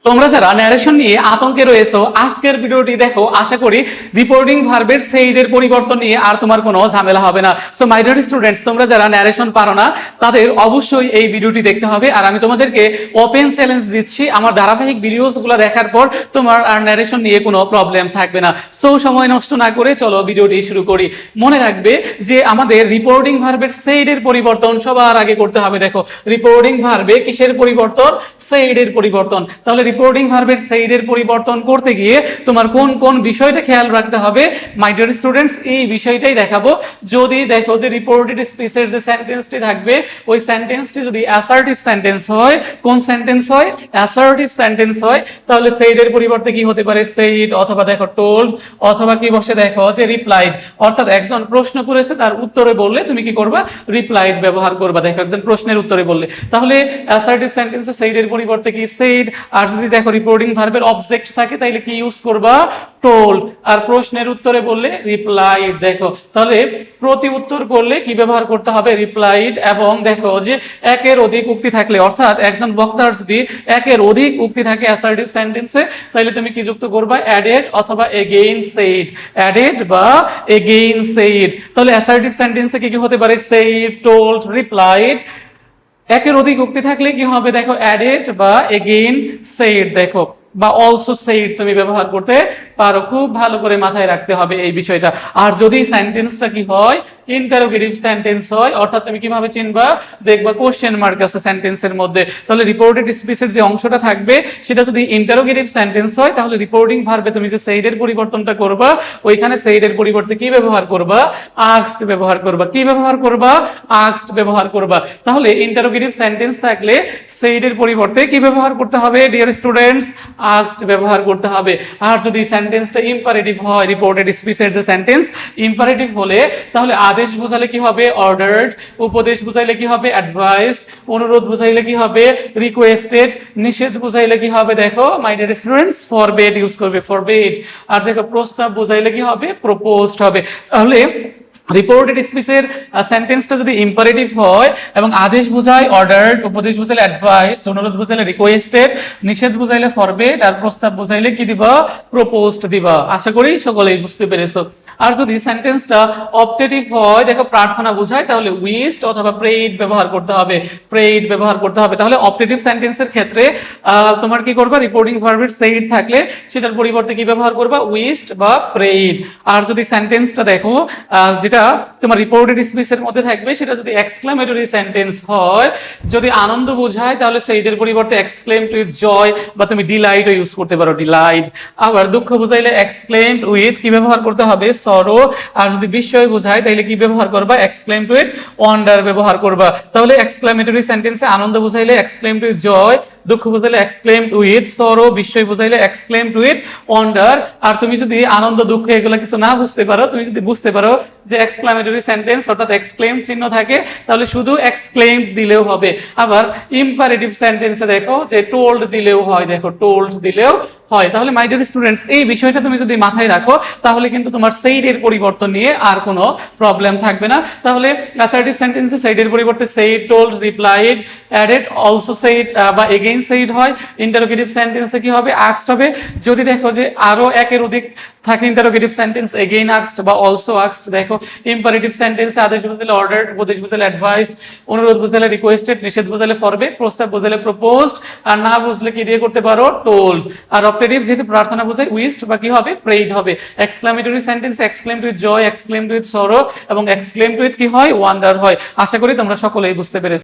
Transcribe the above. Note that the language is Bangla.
তোমরা যারা ন্যারেশন নিয়ে আতঙ্কে রয়েছো আজকের ভিডিওটি দেখো, আশা করি রিপোর্টিং ভার্বের সেইডের পরিবর্তন নিয়ে আর তোমার কোনো ঝামেলা হবে না। সো মাই ডিয়ার স্টুডেন্টস, তোমরা যারা ন্যারেশন পারো না তাদের অবশ্যই এই ভিডিওটি দেখতে হবে। আর আমি তোমাদেরকে ওপেন চ্যালেঞ্জ দিচ্ছি, আমার ধারাবাহিক ভিডিওসগুলো দেখার পর তোমার আর ন্যারেশন নিয়ে কোনো প্রবলেম থাকবে না। সো সময় নষ্ট না করে চলো ভিডিওটি শুরু করি। মনে রাখবে যে আমাদের রিপোর্টিং ভার্বের সেইডের পরিবর্তন সবার আগে করতে হবে। দেখো, রিপোর্টিং ভার্বে কিসের পরিবর্তন? সেইডের পরিবর্তন। তাহলে রিপোর্টিং ভার্বের সেইডের পরিবর্তন করতে গিয়ে তোমার কোন কোন বিষয়টা খেয়াল রাখতে হবে মাই ডিয়ার স্টুডেন্টস, এই বিষয়টাই দেখাবো। যদি দেখো যে রিপোর্টেড স্পিচের যে সেন্টেন্সটি থাকবে ওই সেন্টেন্সটি যদি অ্যাসার্টিভ সেন্টেন্স হয়, কোন সেন্টেন্স হয়? অ্যাসার্টিভ সেন্টেন্স হয়, তাহলে সেইডের পরিবর্তে কি হতে পারে? সেইড, অথবা দেখো টোল্ড, অথবা কি বসে দেখো যে রিপ্লাইড। অর্থাৎ একজন প্রশ্ন করেছে তার উত্তরে বললে তুমি কি করবা? রিপ্লাইড ব্যবহার করবা। দেখো, একজন প্রশ্নের উত্তরে বললে, তাহলে অ্যাসার্টিভ সেন্টেন্সে সেইডের পরিবর্তে কি? সেইড। আর যদি দেখো রিপোর্টিং ভার্বের অবজেক্ট থাকে তাহলে কি ইউজ করবা? টোল্ড। আর প্রশ্নের উত্তরে বললে রিপ্লাইড। দেখো, তাহলে প্রতি উত্তর করলে কি ব্যবহার করতে হবে? রিপ্লাইড। এবং দেখো যে একের অধিক উক্তি থাকলে, অর্থাৎ একজন বক্তার যদি একের অধিক উক্তি থাকে অ্যাসার্টিভ সেন্টেন্সে, তাহলে তুমি কি যুক্ত করবা? অ্যাডেড অথবা এগেইন সেইড। অ্যাডেড বা এগেইন সেইড। তাহলে অ্যাসার্টিভ সেন্টেন্সে কি কি হতে পারে? Said, told, replied. একের অধিক উক্তি থাকলে কি হবে? দেখো, অ্যাডেড বা এগেইন সেইড। দেখো, বা অলসো সেইড তুমি ব্যবহার করতে পারো। খুব ভালো করে মাথায় রাখতে হবে এই বিষয়টা। আর যদি সেন্টেন্সটা কি হয়? ইন্টারোগেটিভ সেন্টেন্স হয়, অর্থাৎ তুমি কিভাবে চিনবা? দেখবা কোশ্চেন মার্ক আছে সেন্টেন্সের মধ্যে। তাহলে রিপোর্টেড স্পিচের যে অংশটা থাকবে সেটা যদি ইন্টারোগেটিভ সেন্টেন্স হয়, তাহলে রিপোর্টিং ভার্বে তুমি যে সেইডের পরিবর্তনটা করবা ওইখানে সেইডের পরিবর্তে কি ব্যবহার করবা? আস্কড ব্যবহার করবা। কি ব্যবহার করবা? আস্কড ব্যবহার করবা। তাহলে ইন্টারোগেটিভ সেন্টেন্স থাকলে সেইডের পরিবর্তে কি ব্যবহার করতে হবে ডিয়ার স্টুডেন্টস? আস্কড ব্যবহার করতে হবে। আর যদি সেন্টেন্সটা ইম্পারেটিভ হয়, রিপোর্টেড স্পিচের যে সেন্টেন্স ইম্পারেটিভ হলে, তাহলে আদেশ বোঝালে কি হবে? অর্ডার্ড। উপদেশ বুঝাইলে কি হবে? অ্যাডভাইসড। অনুরোধ বুঝাইলে কি হবে? রিকোয়েস্টেড। নিষেধ বুঝাইলে কি হবে? দেখো my dear students, forbade use করবে, ফরবেড। আর দেখো প্রস্তাব বুঝাইলে কি হবে? প্রপোজড হবে। তাহলে রিপোর্টেড স্পিচের সেন্টেন্সটা যদি ইম্পারেটিভ হয় এবং আদেশ বুঝায় অর্ডার্ড, উপদেশ বুঝাইলে অ্যাডভাইস, অনুরোধ বুঝাইলে রিকোয়েস্টেড, নিষেধ বুঝাইলে ফরবেড, আর প্রস্তাব বুঝাইলে কি দিবা? প্রপোজড দিবা। আশা করি সকলেই বুঝতে পেরেছো। আর যদি সেন্টেন্সটা অপটেটিভ হয়, দেখো প্রার্থনা বুঝায়, তাহলে উইশড অথবা প্রেইড ব্যবহার করতে হবে। প্রেইড ব্যবহার করতে হবে। তাহলে অপটেটিভ সেন্টেন্সের ক্ষেত্রে তোমার কি করবা? রিপোর্টিং ভার্বের সেইড থাকলে সেটার পরিবর্তে কি ব্যবহার করবা? উইশড বা প্রেইড। আর যদি সেন্টেন্সটা দেখো যেটা তোমার রিপোর্টেড স্পিচের মধ্যে থাকবে সেটা যদি এক্সক্লেমেটরি সেন্টেন্স হয়, যদি আনন্দ বোঝায়, তাহলে সেইডের পরিবর্তে এক্সক্লেমড উইথ জয় বা তুমি ডিলাইটও ইউজ করতে পারো, ডিলাইট। আবার দুঃখ বোঝাইলে এক্সক্লেমড উইথ কি ব্যবহার করতে হবে? সরো। আর যদি বিস্ময় বোঝায় তাহলে কি ব্যবহার করবা? এক্সক্লেমড উইথ ওয়ান্ডার ব্যবহার করবা। তাহলে এক্সক্লেমেটরি সেন্টেন্সে আনন্দ বুঝাইলে এক্সক্লেমড উইথ জয়, দুঃখ বুঝাইলে এক্সক্লেমড উইথ সরো, বিস্ময় বুঝাইলে এক্সক্লেমড উইথ ওয়ান্ডার। আর তুমি যদি আনন্দ দুঃখ এগুলো কিছু না বুঝতে পারো, তুমি যদি বুঝতে পারো যে এক্সক্লেমেটরি সেন্টেন্স অর্থাৎ এক্সক্লেমড চিহ্ন থাকে, তাহলে শুধু এক্সক্লেমড দিলেও হবে। আবার ইম্পারেটিভ সেন্টেন্সে দেখো যে টোল্ড দিলেও হয়। দেখো, টোল্ড দিলেও হয়। তাহলে মাই ডিয়ার স্টুডেন্টস, এই বিষয়টা তুমি যদি মাথায় রাখো তাহলে কিন্তু তোমার সেইডের পরিবর্তন নিয়ে আর কোনো প্রবলেম থাকবে না। তাহলে অ্যাসার্টিভ সেন্টেন্সে সেইডের পরিবর্তে said, told, replied, added, also said বা এগেইন সেইড হয়। ইন্টারোগেটিভ সেন্টেন্সে কি হবে? আস্কড হবে। যদি দেখো যে আরো একের অধিক থাকে ইন্টারোগেটিভ সেন্টেন্স, এগেইন আস্কড বা অলসো আস্কড। দেখো, ইম্পারেটিভ সেন্টেন্সে আদেশ বুঝাইলে অর্ডার্ড, উপদেশ বুঝাইলে অ্যাডভাইস, অনুরোধ বুঝাইলে রিকোয়েস্টেড, নিষেধ বুঝাইলে ফরবেড, প্রস্তাব বুঝাইলে প্রপোজড, আর না বুঝলে কি দিয়ে করতে পারো? টোল্ড। আর অপটেটিভ যেহেতু প্রার্থনা বোঝায় উইশড বা কি হবে? প্রেইড হবে। Exclamatory sentence exclaimed with joy, exclaimed with sorrow এবং এক্সক্লেমড উইথ কি হয়? ওয়ান্ডার হয়। আশা করি তোমরা সকলেই বুঝতে পেরেছো।